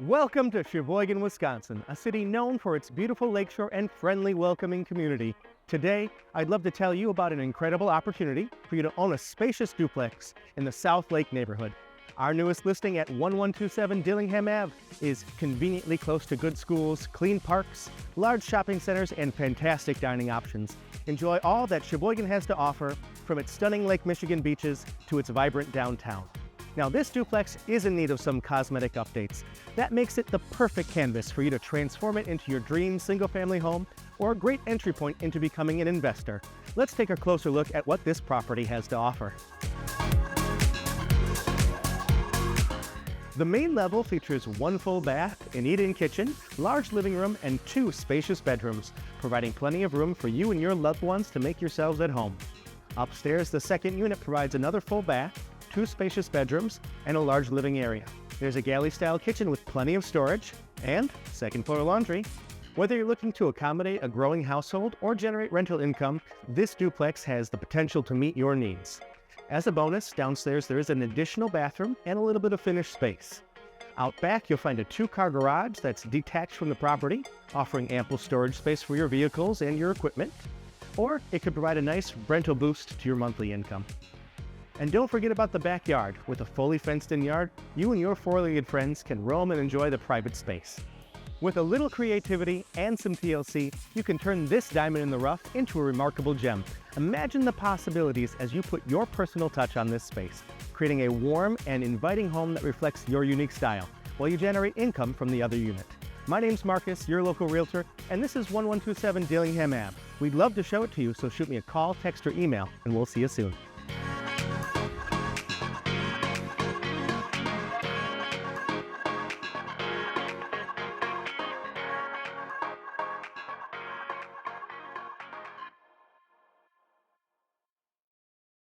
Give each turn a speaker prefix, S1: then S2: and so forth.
S1: Welcome to Sheboygan, Wisconsin, a city known for its beautiful lakeshore and friendly, welcoming community. Today, I'd love to tell you about an incredible opportunity for you to own a spacious duplex in the South Lake neighborhood. Our newest listing at 1127 Dillingham Ave is conveniently close to good schools, clean parks, large shopping centers, and fantastic dining options. Enjoy all that Sheboygan has to offer, from its stunning Lake Michigan beaches to its vibrant downtown. Now, this duplex is in need of some cosmetic updates. That makes it the perfect canvas for you to transform it into your dream single-family home or a great entry point into becoming an investor. Let's take a closer look at what this property has to offer. The main level features one full bath, an eat-in kitchen, large living room, and two spacious bedrooms, providing plenty of room for you and your loved ones to make yourselves at home. Upstairs, the second unit provides another full bath, two spacious bedrooms, and a large living area. There's a galley-style kitchen with plenty of storage and second-floor laundry. Whether you're looking to accommodate a growing household or generate rental income, this duplex has the potential to meet your needs. As a bonus, downstairs there is an additional bathroom and a little bit of finished space. Out back, you'll find a two-car garage that's detached from the property, offering ample storage space for your vehicles and your equipment. Or it could provide a nice rental boost to your monthly income. And don't forget about the backyard. With a fully fenced-in yard, you and your four-legged friends can roam and enjoy the private space. With a little creativity and some TLC, you can turn this diamond in the rough into a remarkable gem. Imagine the possibilities as you put your personal touch on this space, creating a warm and inviting home that reflects your unique style, while you generate income from the other unit. My name's Marcus, your local realtor, and this is 1127 Dillingham Ave. We'd love to show it to you, so shoot me a call, text, or email, and we'll see you soon.